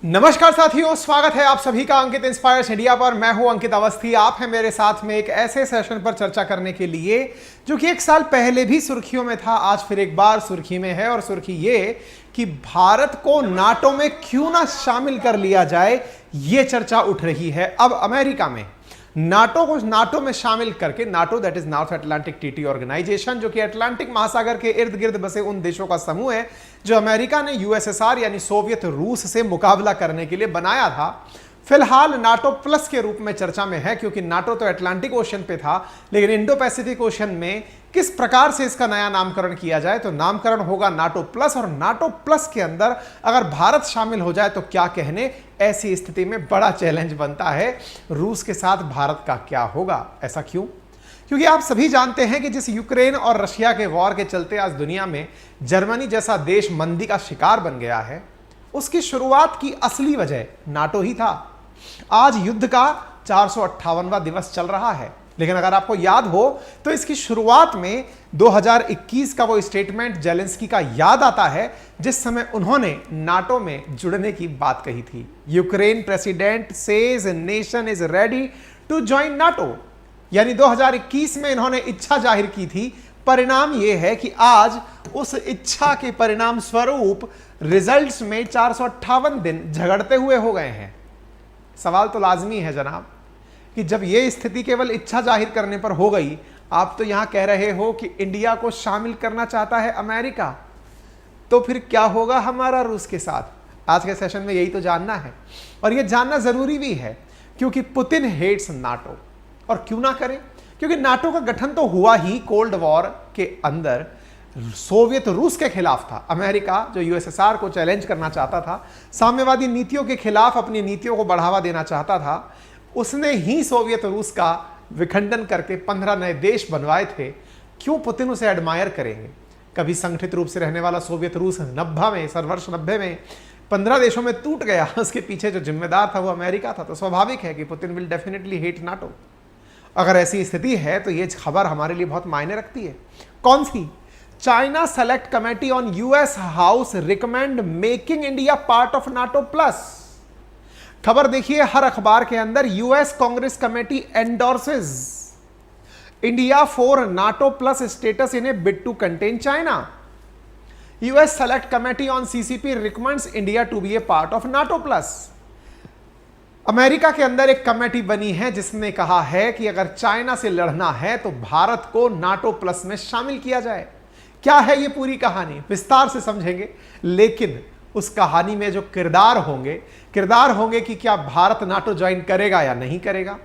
नमस्कार साथियों, स्वागत है आप सभी का अंकित इंस्पायर्स इंडिया पर। मैं हूं अंकित अवस्थी। आप हैं मेरे साथ में एक ऐसे सेशन पर चर्चा करने के लिए जो कि एक साल पहले भी सुर्खियों में था, आज फिर एक बार सुर्खी में है। और सुर्खी ये कि भारत को नाटो में क्यों ना शामिल कर लिया जाए, ये चर्चा उठ रही है। अब अमेरिका में नाटो में शामिल करके, NATO that is North Atlantic Treaty Organisation, जो कि अटलांटिक महासागर के इर्द गिर्द बसे उन देशों का समूह है जो अमेरिका ने यूएसएसआर यानी सोवियत रूस से मुकाबला करने के लिए बनाया था, फिलहाल नाटो प्लस के रूप में चर्चा में है। क्योंकि नाटो तो अटलांटिक ओशन पे था, लेकिन इंडो पैसिफिक ओशन में किस प्रकार से इसका नया नामकरण किया जाए, तो नामकरण होगा नाटो प्लस। और नाटो प्लस के अंदर अगर भारत शामिल हो जाए तो क्या कहने, ऐसी स्थिति में बड़ा चैलेंज बनता है रूस के साथ भारत का क्या होगा। ऐसा क्यों? क्योंकि आप सभी जानते हैं कि जिस यूक्रेन और रशिया के वॉर के चलते आज दुनिया में जर्मनी जैसा देश मंदी का शिकार बन गया है, उसकी शुरुआत की असली वजह नाटो ही था। आज युद्ध का 458वां दिवस चल रहा है, लेकिन अगर आपको याद हो तो इसकी शुरुआत में 2021 का वो स्टेटमेंट जेलेंस्की का याद आता है जिस समय उन्होंने नाटो में जुड़ने की बात कही थी। Ukraine president says nation is ready to join NATO, यानी 2021 में इन्होंने इच्छा जाहिर की थी। परिणाम यह है कि आज उस इच्छा के परिणाम स्वरूप रिजल्ट्स में 458 दिन झगड़ते हुए हो गए हैं। सवाल तो लाजमी है जनाब कि जब यह स्थिति केवल इच्छा जाहिर करने पर हो गई, आप तो यहां कह रहे हो कि इंडिया को शामिल करना चाहता है अमेरिका, तो फिर क्या होगा हमारा रूस के साथ? आज के सेशन में यही तो जानना है, और यह जानना जरूरी भी है क्योंकि पुतिन हेट्स नाटो। और क्यों ना करें, क्योंकि नाटो का गठन तो हुआ ही कोल्ड वॉर के अंदर सोवियत रूस के खिलाफ था। अमेरिका जो यूएसएसआर को चैलेंज करना चाहता था, साम्यवादी नीतियों के खिलाफ अपनी नीतियों को बढ़ावा देना चाहता था, उसने ही सोवियत रूस का विखंडन करके 15 नए देश बनवाए थे। क्यों पुतिन उसे एडमायर करेंगे? कभी संगठित रूप से रहने वाला सोवियत रूस वर्ष 90 में 15 देशों में टूट गया, उसके पीछे जो जिम्मेदार था वो अमेरिका था। तो स्वाभाविक है कि Putin will definitely hate NATO. अगर ऐसी स्थिति है तो ये खबर हमारे लिए बहुत मायने रखती है। कौन सी? China select committee on US House recommend making India part of NATO plus. खबर देखिए हर अखबार के अंदर, US Congress committee endorses India for NATO plus status in a bid to contain China. US select committee on CCP recommends India to be a part of NATO plus. America के अंदर एक committee बनी है जिसने कहा है कि अगर चाइना से लड़ना है तो भारत को नाटो प्लस में शामिल किया जाए। क्या है ये पूरी कहानी, विस्तार से समझेंगे, लेकिन उस कहानी में जो किरदार होंगे कि क्या भारत नाटो ज्वाइन करेगा या नहीं करेगा।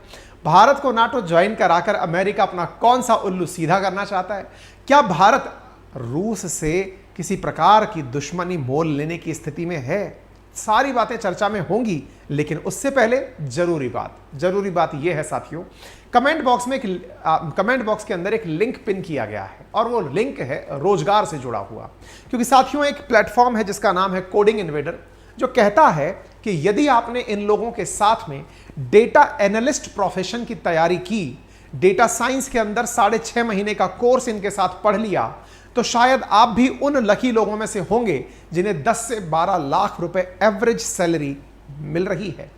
भारत को नाटो ज्वाइन कराकर अमेरिका अपना कौन सा उल्लू सीधा करना चाहता है। क्या भारत रूस से किसी प्रकार की दुश्मनी मोल लेने की स्थिति में है? सारी बातें चर्चा में होंगी, लेकिन उससे पहले जरूरी बात यह है साथियों, कमेंट बॉक्स के अंदर एक लिंक पिन किया गया है, और वो लिंक है रोजगार से जुड़ा हुआ। क्योंकि साथियों एक प्लेटफॉर्म है जिसका नाम है कोडिंग इन्वेडर, जो कहता है कि यदि आपने इन लोगों के साथ में डेटा एनालिस्ट प्रोफेशन की तैयारी की, डेटा साइंस के अंदर 6.5 महीने का कोर्स इनके साथ पढ़ लिया, तो शायद आप भी उन लकी लोगों में से होंगे जिन्हें 10 से 12 लाख रुपए एवरेज सैलरी मिल रही है।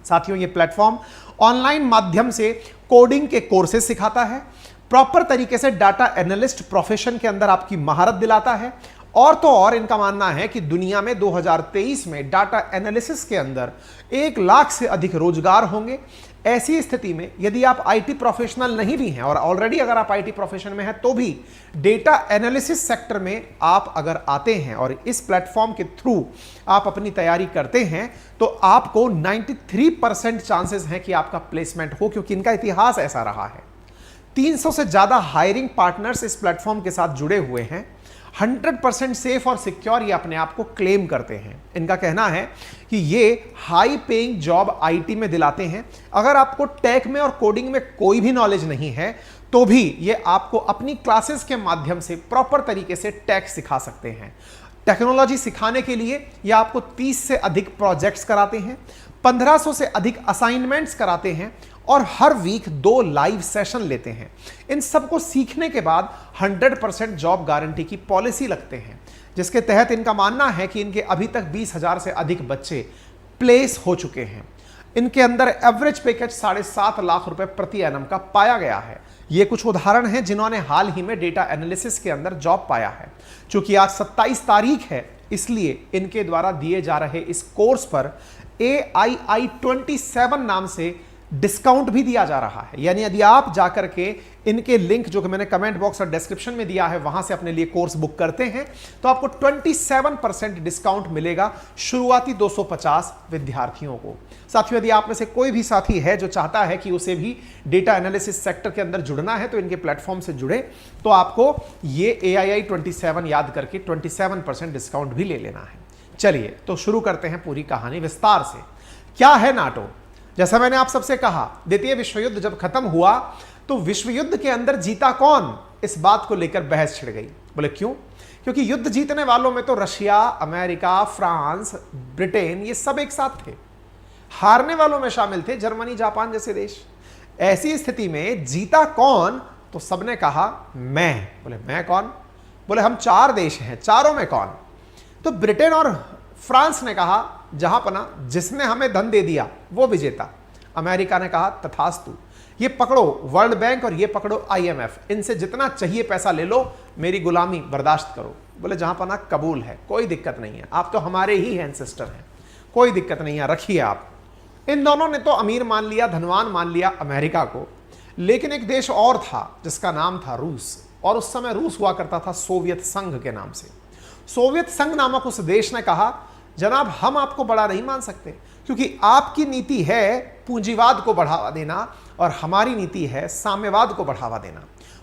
साथियों ये प्लेटफॉर्म ऑनलाइन माध्यम से कोडिंग के कोर्सेज सिखाता है, प्रॉपर तरीके से डाटा एनालिस्ट प्रोफेशन के अंदर आपकी महारत दिलाता है, और तो और इनका मानना है कि दुनिया में 2023 में डाटा एनालिसिस के अंदर 1 लाख से अधिक रोजगार होंगे। ऐसी स्थिति में यदि आप आईटी प्रोफेशनल नहीं भी हैं, और ऑलरेडी अगर आप आईटी प्रोफेशन में हैं तो भी डेटा एनालिसिस सेक्टर में आप अगर आते हैं और इस प्लेटफॉर्म के थ्रू आप अपनी तैयारी करते हैं, तो आपको 93% चांसेस हैं कि आपका प्लेसमेंट हो, क्योंकि इनका इतिहास ऐसा रहा है। 300 से ज्यादा हायरिंग पार्टनर्स इस प्लेटफॉर्म के साथ जुड़े हुए हैं। 100% सेफ और सिक्योर ये अपने आप को क्लेम करते हैं। इनका कहना है कि ये हाई पेइंग जॉब आईटी में दिलाते हैं। अगर आपको टेक में और कोडिंग में कोई भी नॉलेज नहीं है तो भी ये आपको अपनी क्लासेस के माध्यम से प्रॉपर तरीके से टेक सिखा सकते हैं। टेक्नोलॉजी सिखाने के लिए ये आपको 30 से अधिक प्रोजेक्ट्स कराते हैं, 1500 से अधिक असाइनमेंट्स कराते हैं, और हर वीक 2 लाइव सेशन लेते हैं। इन सबको सीखने के बाद 100% जॉब गारंटी की पॉलिसी लगते हैं, जिसके तहत इनका मानना है कि इनके अभी तक 20,000 से अधिक बच्चे प्लेस हो चुके हैं। इनके अंदर एवरेज पैकेज 7.5 लाख रुपए प्रति एनम का पाया गया है। ये कुछ उदाहरण हैं जिन्होंने हाल ही में डेटा एनालिसिस के अंदर जॉब पाया है। चूंकि आज 27 तारीख है, इसलिए इनके द्वारा दिए जा रहे इस कोर्स पर AII 27 नाम से डिस्काउंट भी दिया जा रहा है। यानी यदि आप जाकर के इनके लिंक जो कि मैंने कमेंट बॉक्स और डिस्क्रिप्शन में दिया है वहां से अपने लिए कोर्स बुक करते हैं तो आपको 27% डिस्काउंट मिलेगा शुरुआती 250 विद्यार्थियों को। साथियों, यदि आप में से कोई भी साथी है जो चाहता है कि उसे भी डेटा एनालिसिस सेक्टर के अंदर जुड़ना है तो इनके प्लेटफॉर्म से जुड़े, तो आपको ये AII 27 याद करके 27% डिस्काउंट भी ले लेना है। चलिए तो शुरू करते हैं पूरी कहानी विस्तार से। क्या है नाटो? जैसा मैंने आप सबसे कहा, द्वितीय विश्व युद्ध जब खत्म हुआ तो विश्व युद्ध के अंदर जीता कौन, इस बात को लेकर बहस छिड़ गई। बोले क्यों? क्योंकि युद्ध जीतने वालों में तो रशिया, अमेरिका, फ्रांस, ब्रिटेन ये सब एक साथ थे। हारने वालों में शामिल थे जर्मनी, जापान जैसे देश। ऐसी स्थिति में जीता कौन? तो सबने कहा मैं। बोले मैं कौन? बोले हम 4 देश हैं, चारों में कौन? तो ब्रिटेन और फ्रांस ने कहा जहांपना, जिसने हमें धन दे दिया वो विजेता। अमेरिका ने कहा तथास्तु, ये पकड़ो वर्ल्ड बैंक और ये पकड़ो IMF, इनसे जितना चाहिए पैसा ले लो, मेरी गुलामी बर्दाश्त करो। बोले जहांपना कबूल है, कोई दिक्कत नहीं है, आप तो हमारे ही एंसेस्टर हैं, कोई दिक्कत नहीं है, रखिए आप। इन दोनों ने तो अमीर मान लिया, धनवान मान लिया अमेरिका को। लेकिन एक देश और था जिसका नाम था रूस, और उस समय रूस हुआ करता था सोवियत संघ के नाम से। सोवियत संघ नामक उस देश ने कहा जनाब हम आपको बड़ा नहीं मान सकते, क्योंकि आपकी नीति है पूंजीवाद को बढ़ावा देना और हमारी नीति है साम्यवाद को बढ़ावा देना।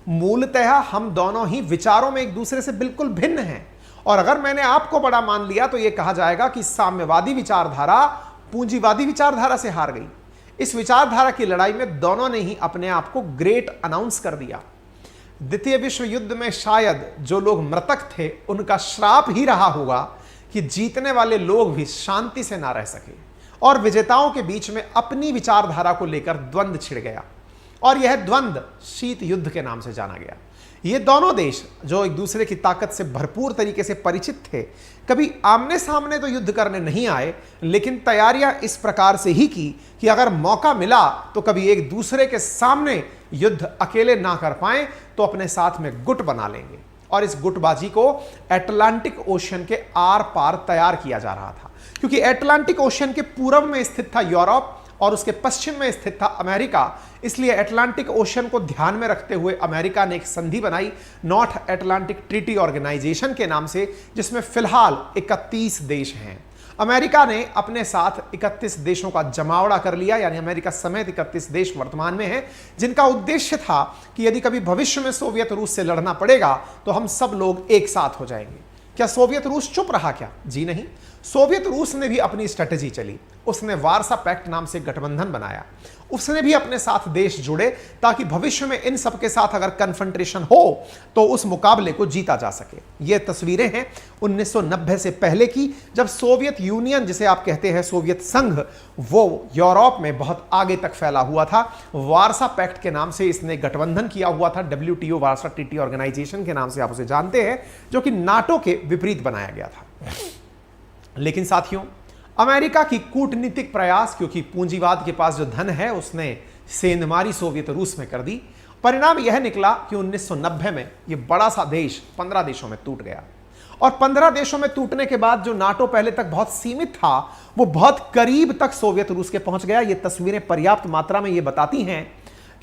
मूलतः हम दोनों ही विचारों में एक दूसरे से बिल्कुल भिन्न हैं, और अगर मैंने आपको बड़ा मान लिया तो यह कहा जाएगा कि साम्यवादी विचारधारा पूंजीवादी विचारधारा से हार गई। इस विचारधारा की लड़ाई में दोनों ने ही अपने आप को ग्रेट अनाउंस कर दिया। द्वितीय विश्व युद्ध में शायद जो लोग मृतक थे उनका श्राप ही रहा होगा कि जीतने वाले लोग भी शांति से ना रह सके, और विजेताओं के बीच में अपनी विचारधारा को लेकर द्वंद्व छिड़ गया, और यह द्वंद्व शीत युद्ध के नाम से जाना गया। ये दोनों देश जो एक दूसरे की ताकत से भरपूर तरीके से परिचित थे, कभी आमने सामने तो युद्ध करने नहीं आए, लेकिन तैयारियां इस प्रकार से ही की कि अगर मौका मिला तो कभी एक दूसरे के सामने युद्ध अकेले ना कर पाए तो अपने साथ में गुट बना लेंगे। और इस गुटबाजी को अटलांटिक ओशियन के आर पार तैयार किया जा रहा था, क्योंकि अटलांटिक ओशियन के पूर्व में स्थित था यूरोप और उसके पश्चिम में स्थित था अमेरिका। इसलिए अटलांटिक ओशियन को ध्यान में रखते हुए अमेरिका ने एक संधि बनाई नॉर्थ अटलांटिक ट्रीटी ऑर्गेनाइजेशन के नाम से, जिसमें फिलहाल 31 देश हैं। अमेरिका ने अपने साथ 31 देशों का जमावड़ा कर लिया, यानी अमेरिका समेत 31 देश वर्तमान में हैं, जिनका उद्देश्य था कि यदि कभी भविष्य में सोवियत रूस से लड़ना पड़ेगा तो हम सब लोग एक साथ हो जाएंगे। क्या सोवियत रूस चुप रहा क्या? जी नहीं, सोवियत रूस ने भी अपनी स्ट्रेटेजी चली। उसने वार्सा पैक्ट नाम से गठबंधन बनाया, उसने भी अपने साथ देश जुड़े ताकि भविष्य में इन सब के साथ अगर कन्फ्रंटेशन हो तो उस मुकाबले को जीता जा सके। ये तस्वीरें हैं 1990 से पहले की, जब सोवियत यूनियन, जिसे आप कहते हैं सोवियत संघ, वो यूरोप में बहुत आगे तक फैला हुआ था। वार्सा पैक्ट के नाम से इसने गठबंधन किया हुआ था, WTO वार्सा ट्रीटी ऑर्गेनाइजेशन के नाम से आप उसे जानते हैं, जो कि नाटो के विपरीत बनाया गया था। लेकिन साथियों, अमेरिका की कूटनीतिक प्रयास, क्योंकि पूंजीवाद के पास जो धन है उसने सेंधमारी सोवियत रूस में कर दी। परिणाम यह निकला कि 1990 में यह बड़ा सा देश 15 देशों में टूट गया, और 15 देशों में टूटने के बाद जो नाटो पहले तक बहुत सीमित था वो बहुत करीब तक सोवियत रूस के पहुंच गया। ये तस्वीरें पर्याप्त मात्रा में ये बताती हैं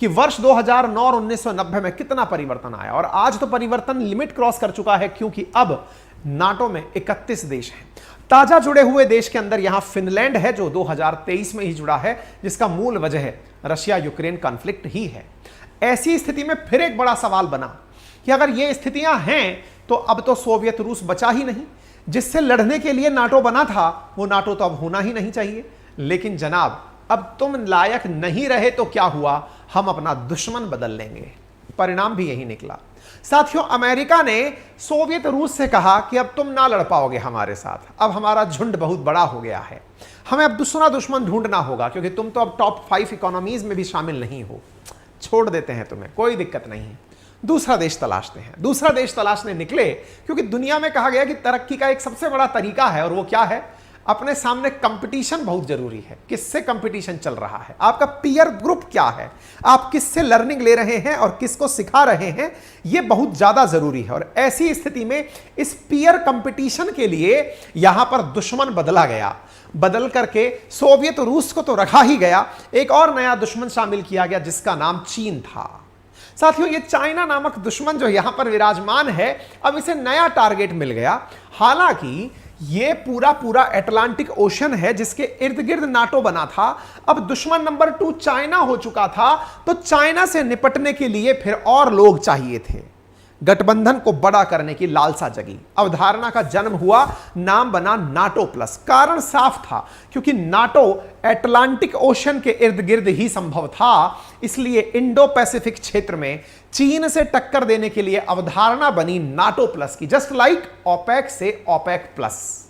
कि वर्ष 2009 और 1990 में कितना परिवर्तन आया, और आज तो परिवर्तन लिमिट क्रॉस कर चुका है, क्योंकि अब नाटो में 31 देश हैं। ताजा जुड़े हुए देश के अंदर यहां फिनलैंड है, जो 2023 में ही जुड़ा है, जिसका मूल वजह रशिया यूक्रेन कॉन्फ्लिक्ट ही है। ऐसी स्थिति में फिर एक बड़ा सवाल बना कि अगर ये स्थितियां हैं तो अब तो सोवियत रूस बचा ही नहीं। जिससे लड़ने के लिए नाटो बना था वो नाटो तो अब होना ही नहीं चाहिए। लेकिन जनाब, अब तुम लायक नहीं रहे तो क्या हुआ, हम अपना दुश्मन बदल लेंगे। परिणाम भी यही निकला। साथियों, अमेरिका ने सोवियत रूस से कहा कि अब तुम ना लड़ पाओगे हमारे साथ, अब हमारा झुंड बहुत बड़ा हो गया है, हमें अब दूसरा दुश्मन ढूंढना होगा, क्योंकि तुम तो अब टॉप 5 इकोनॉमीज में भी शामिल नहीं हो, छोड़ देते हैं तुम्हें, कोई दिक्कत नहीं है, दूसरा देश तलाशते हैं। दूसरा देश तलाशने निकले, क्योंकि दुनिया में कहा गया कि तरक्की का एक सबसे बड़ा तरीका है, और वो क्या है? अपने सामने कंपटीशन बहुत जरूरी है। किससे कंपटीशन चल रहा है, आपका पीयर ग्रुप क्या है, आप किससे लर्निंग ले रहे हैं और किसको सिखा रहे हैं, यह बहुत ज्यादा जरूरी है। और ऐसी स्थिति में इस पीयर कंपटीशन के लिए यहां पर दुश्मन बदला गया, बदल करके सोवियत रूस को तो रखा ही गया, एक और नया दुश्मन शामिल किया गया जिसका नाम चीन था। साथियों, ये चाइना नामक दुश्मन जो यहां पर विराजमान है, अब इसे नया टारगेट मिल गया। हालांकि ये पूरा अटलांटिक ओशन है जिसके इर्द गिर्द नाटो बना था। अब दुश्मन नंबर 2 चाइना हो चुका था, तो चाइना से निपटने के लिए फिर और लोग चाहिए थे। गठबंधन को बड़ा करने की लालसा जगी, अवधारणा का जन्म हुआ, नाम बना नाटो प्लस। कारण साफ था, क्योंकि नाटो अटलांटिक ओशन के इर्द गिर्द ही संभव था, इसलिए इंडो पैसिफिक क्षेत्र में चीन से टक्कर देने के लिए अवधारणा बनी नाटो प्लस की। जस्ट लाइक ओपेक से ओपेक प्लस,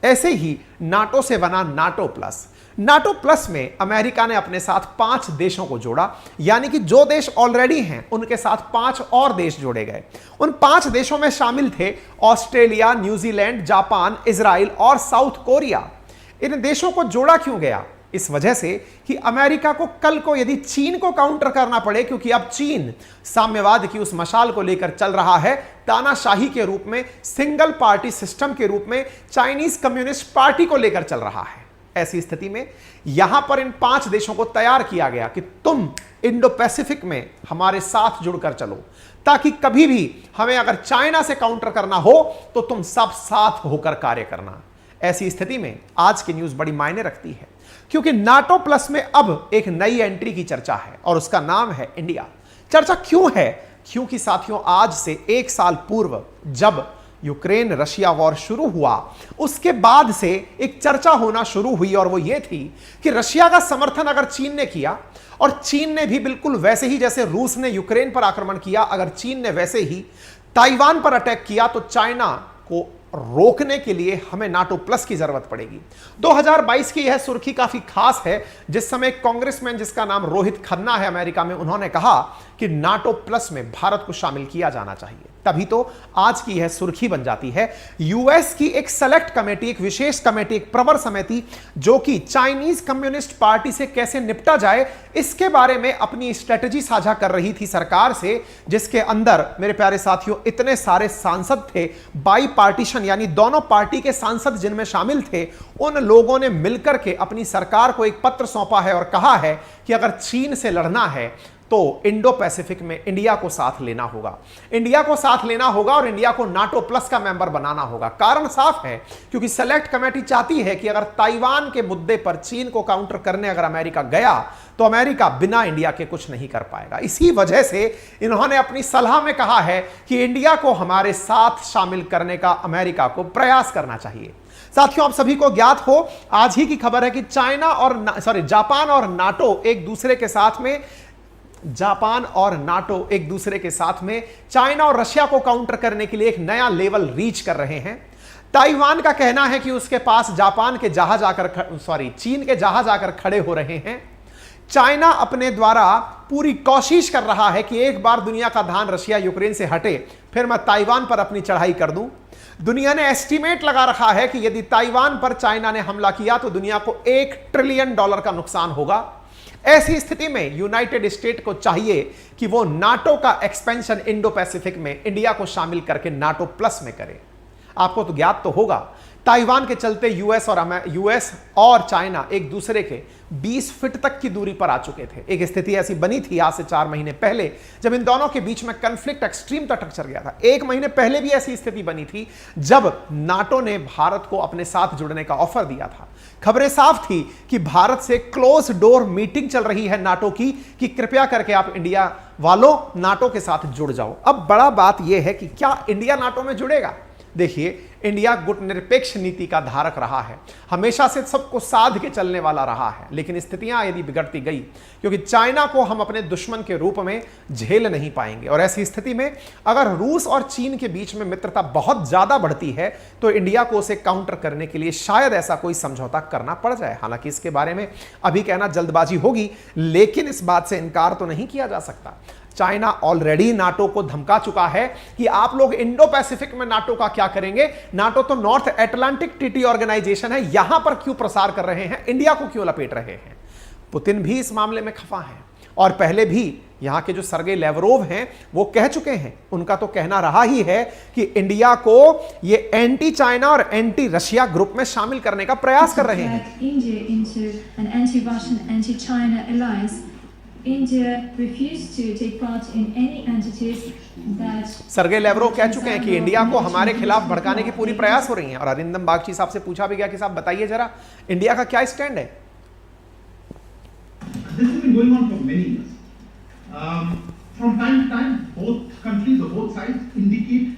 ऐसे ही नाटो से बना नाटो प्लस। नाटो प्लस में अमेरिका ने अपने साथ 5 देशों को जोड़ा, यानी कि जो देश ऑलरेडी हैं उनके साथ 5 और देश जोड़े गए। उन 5 देशों में शामिल थे ऑस्ट्रेलिया, न्यूजीलैंड, जापान, इजराइल और साउथ कोरिया। इन देशों को जोड़ा क्यों गया? इस वजह से कि अमेरिका को कल को यदि चीन को काउंटर करना पड़े, क्योंकि अब चीन साम्यवाद की उस मशाल को लेकर चल रहा है, तानाशाही के रूप में, सिंगल पार्टी सिस्टम के रूप में चाइनीज कम्युनिस्ट पार्टी को लेकर चल रहा है। ऐसी स्थिति में यहां पर इन 5 देशों को तैयार किया गया कि तुम इंडो पैसिफिक में हमारे साथ जुड़कर चलो, ताकि कभी भी हमें अगर चाइना से काउंटर करना हो तो तुम सब साथ होकर कार्य करना। ऐसी स्थिति में आज की न्यूज बड़ी मायने रखती है, क्योंकि नाटो प्लस में अब एक नई एंट्री की चर्चा है और उसका नाम है इंडिया। चर्चा क्यों है? क्योंकि साथियों, आज से 1 साल पूर्व जब यूक्रेन रशिया वॉर शुरू हुआ, उसके बाद से एक चर्चा होना शुरू हुई और वो ये थी कि रशिया का समर्थन अगर चीन ने किया, और चीन ने भी बिल्कुल वैसे ही जैसे रूस ने यूक्रेन पर आक्रमण किया, अगर चीन ने वैसे ही ताइवान पर अटैक किया, तो चाइना को रोकने के लिए हमें नाटो प्लस की जरूरत पड़ेगी। 2022 की यह सुर्खी काफी खास है, जिस समय कांग्रेसमैन जिसका नाम रोहित खन्ना है अमेरिका में, उन्होंने कहा कि नाटो प्लस में भारत को शामिल किया जाना चाहिए। तभी तो आज की यह सुर्खी बन जाती है। यूएस की एक सेलेक्ट कमेटी, एक विशेष कमेटी, एक प्रवर समिति, जो कि चाइनीज कम्युनिस्ट पार्टी से कैसे निपटा जाए इसके बारे में अपनी स्ट्रेटजी साझा कर रही थी सरकार से, जिसके अंदर मेरे प्यारे साथियों इतने सारे सांसद थे, बाई पार्टीशन यानी दोनों पार्टी के सांसद जिनमें शामिल थे, उन लोगों ने मिलकर के अपनी सरकार को एक पत्र सौंपा है और कहा है कि अगर चीन से लड़ना है तो इंडो पैसिफिक में इंडिया को साथ लेना होगा, इंडिया को साथ लेना होगा और इंडिया को नाटो प्लस का मेंबर बनाना होगा। कारण साफ है, क्योंकि सेलेक्ट कमेटी चाहती है कि अगर ताइवान के मुद्दे पर चीन को काउंटर करने अगर अमेरिका गया तो अमेरिका बिना इंडिया के कुछ नहीं कर पाएगा। इसी वजह से इन्होंने अपनी सलाह में कहा है कि इंडिया को हमारे साथ शामिल करने का अमेरिका को प्रयास करना चाहिए। साथियों, आप सभी को ज्ञात हो, आज ही की खबर है कि जापान और नाटो एक दूसरे के साथ में चाइना और रशिया को काउंटर करने के लिए एक नया लेवल रीच कर रहे हैं। ताइवान का कहना है कि उसके पास चीन के जहाज आकर खड़े हो रहे हैं। चाइना अपने द्वारा पूरी कोशिश कर रहा है कि एक बार दुनिया का ध्यान रशिया यूक्रेन से हटे, फिर मैं ताइवान पर अपनी चढ़ाई कर दूं। दुनिया ने एस्टीमेट लगा रखा है कि यदि ताइवान पर चाइना ने हमला किया तो दुनिया को $1 ट्रिलियन का नुकसान होगा। ऐसी स्थिति में यूनाइटेड स्टेट को चाहिए कि वो नाटो का एक्सपेंशन इंडो पैसिफिक में इंडिया को शामिल करके नाटो प्लस में करे। आपको तो ज्ञात तो होगा, ताइवान के चलते यूएस और चाइना एक दूसरे के 20 फीट तक की दूरी पर आ चुके थे। एक स्थिति ऐसी बनी थी आज से 4 महीने पहले, जब इन दोनों के बीच में कॉन्फ्लिक्ट एक्सट्रीम तक चल गया था। 1 महीने पहले भी ऐसी स्थिति बनी थी जब नाटो ने भारत को अपने साथ जुड़ने का ऑफर दिया था। खबरें साफ थी कि भारत से क्लोज डोर मीटिंग चल रही है नाटो की, कि कृपया करके आप इंडिया वालों नाटो के साथ जुड़ जाओ। अब बड़ा बात यह है कि क्या इंडिया नाटो में जुड़ेगा? देखिए, इंडिया गुटनिरपेक्ष नीति का धारक रहा है, हमेशा से सबको साध के चलने वाला रहा है। लेकिन स्थितियां यदि बिगड़ती गई, क्योंकि चाइना को हम अपने दुश्मन के रूप में झेल नहीं पाएंगे, और ऐसी स्थिति में अगर रूस और चीन के बीच में मित्रता बहुत ज्यादा बढ़ती है तो इंडिया को उसे काउंटर करने के लिए शायद ऐसा कोई समझौता करना पड़ जाए। हालांकि इसके बारे में अभी कहना जल्दबाजी होगी, लेकिन इस बात से इनकार तो नहीं किया जा सकता। चाइना ऑलरेडी नाटो को धमका चुका है कि आप लोग इंडो पैसिफिक में नाटो का क्या करेंगे। नाटो तो नॉर्थ अटलांटिक ट्रीटी ऑर्गेनाइजेशन है, यहां पर क्यों प्रसार कर रहे हैं, इंडिया को क्यों लपेट रहे हैं। पुतिन भी इस मामले में खफा है और पहले भी यहां के जो सर्गे लेवरोव हैं वो कह चुके हैं, उनका तो कहना रहा ही है कि इंडिया को ये एंटी चाइना और एंटी रशिया ग्रुप में शामिल करने का प्रयास कर रहे हैं। सर्गे लेवरोव कह चुके हैं कि इंडिया को हमारे खिलाफ भड़काने की पूरी प्रयास हो रही है। और अरिंदम बागची साहब से पूछा भी गया कि साहब बताइए जरा इंडिया का क्या स्टैंड है। This has been going on for many years. From time to time, both countries or both sides indicate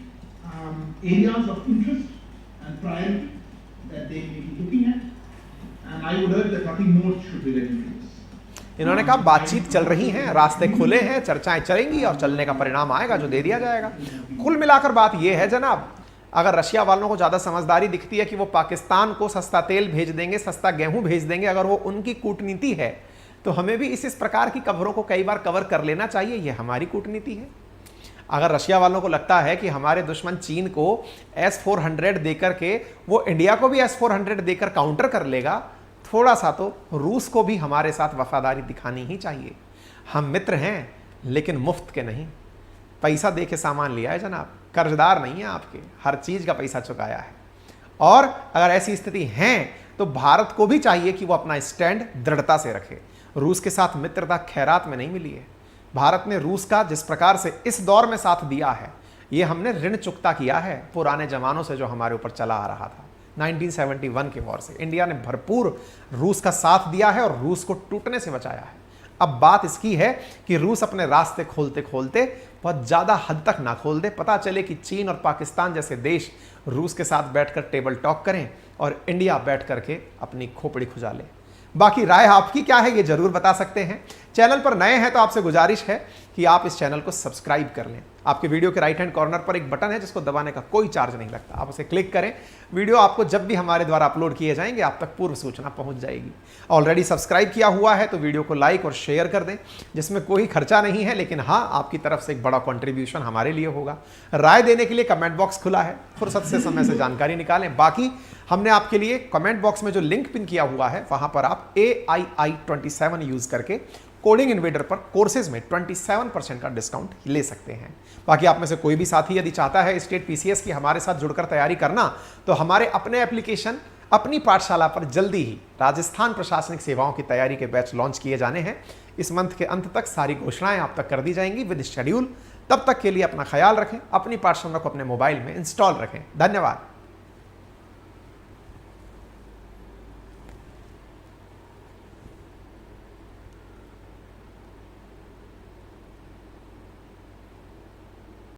areas of interest and priority that they may be looking at, and I would urge that nothing more should be read into this. इन्होंने कहा बातचीत चल रही है, रास्ते खुले हैं, चर्चाएं चलेंगी और चलने का परिणाम आएगा जो दे दिया जाएगा। कुल मिलाकर बात यह है जनाब, अगर रशिया वालों को ज़्यादा समझदारी दिखती है कि वो पाकिस्तान को सस्ता तेल भेज देंगे, सस्ता गेहूं भेज देंगे, अगर वो उनकी कूटनीति है तो हमें भी इस प्रकार की खबरों को कई बार कवर कर लेना चाहिए। यह हमारी कूटनीति है। अगर रशिया वालों को लगता है कि हमारे दुश्मन चीन को S-400 देकर के वो इंडिया को भी S-400 देकर काउंटर कर लेगा, थोड़ा सा तो रूस को भी हमारे साथ वफादारी दिखानी ही चाहिए। हम मित्र हैं लेकिन मुफ्त के नहीं, पैसा दे के सामान लिया है जनाब, कर्जदार नहीं है आपके, हर चीज़ का पैसा चुकाया है। और अगर ऐसी स्थिति है तो भारत को भी चाहिए कि वो अपना स्टैंड दृढ़ता से रखे। रूस के साथ मित्रता खैरात में नहीं मिली है। भारत ने रूस का जिस प्रकार से इस दौर में साथ दिया है, ये हमने ऋण चुकता किया है पुराने जमानों से जो हमारे ऊपर चला आ रहा था। 1971 के वॉर से इंडिया ने भरपूर रूस का साथ दिया है और रूस को टूटने से बचाया है। अब बात इसकी है कि रूस अपने रास्ते खोलते खोलते बहुत ज़्यादा हद तक ना खोल दे, पता चले कि चीन और पाकिस्तान जैसे देश रूस के साथ बैठकर टेबल टॉक करें और इंडिया बैठ करके अपनी खोपड़ी खुजा ले। बाकी राय आपकी क्या है ये जरूर बता सकते हैं। चैनल पर नए हैं तो आपसे गुजारिश है कि आप इस चैनल को सब्सक्राइब कर लें। आपके वीडियो के राइट हैंड कॉर्नर पर एक बटन है जिसको दबाने का कोई चार्ज नहीं लगता, आप उसे क्लिक करें। वीडियो आपको जब भी हमारे द्वारा अपलोड किए जाएंगे आप तक पूर्व सूचना पहुंच जाएगी। ऑलरेडी सब्सक्राइब किया हुआ है तो वीडियो को लाइक और शेयर कर दें, जिसमें कोई खर्चा नहीं है, लेकिन हाँ आपकी तरफ से एक बड़ा कंट्रीब्यूशन हमारे लिए होगा। राय देने के लिए कमेंट बॉक्स खुला है, फुर्सत से समय से जानकारी निकालें। बाकी हमने आपके लिए कमेंट बॉक्स में जो लिंक पिन किया हुआ है वहां पर आप AII27 यूज करके कोडिंग इन्वेडर पर कोर्सेज में 27% का डिस्काउंट ले सकते हैं। बाकी आप में से कोई भी साथी यदि चाहता है स्टेट PCS की हमारे साथ जुड़कर तैयारी करना, तो हमारे अपने एप्लीकेशन अपनी पाठशाला पर जल्दी ही राजस्थान प्रशासनिक सेवाओं की तैयारी के बैच लॉन्च किए जाने हैं। इस मंथ के अंत तक सारी घोषणाएं आप तक कर दी जाएंगी विद शेड्यूल। तब तक के लिए अपना ख्याल रखें, अपनी पाठशाला को अपने मोबाइल में इंस्टॉल रखें। धन्यवाद।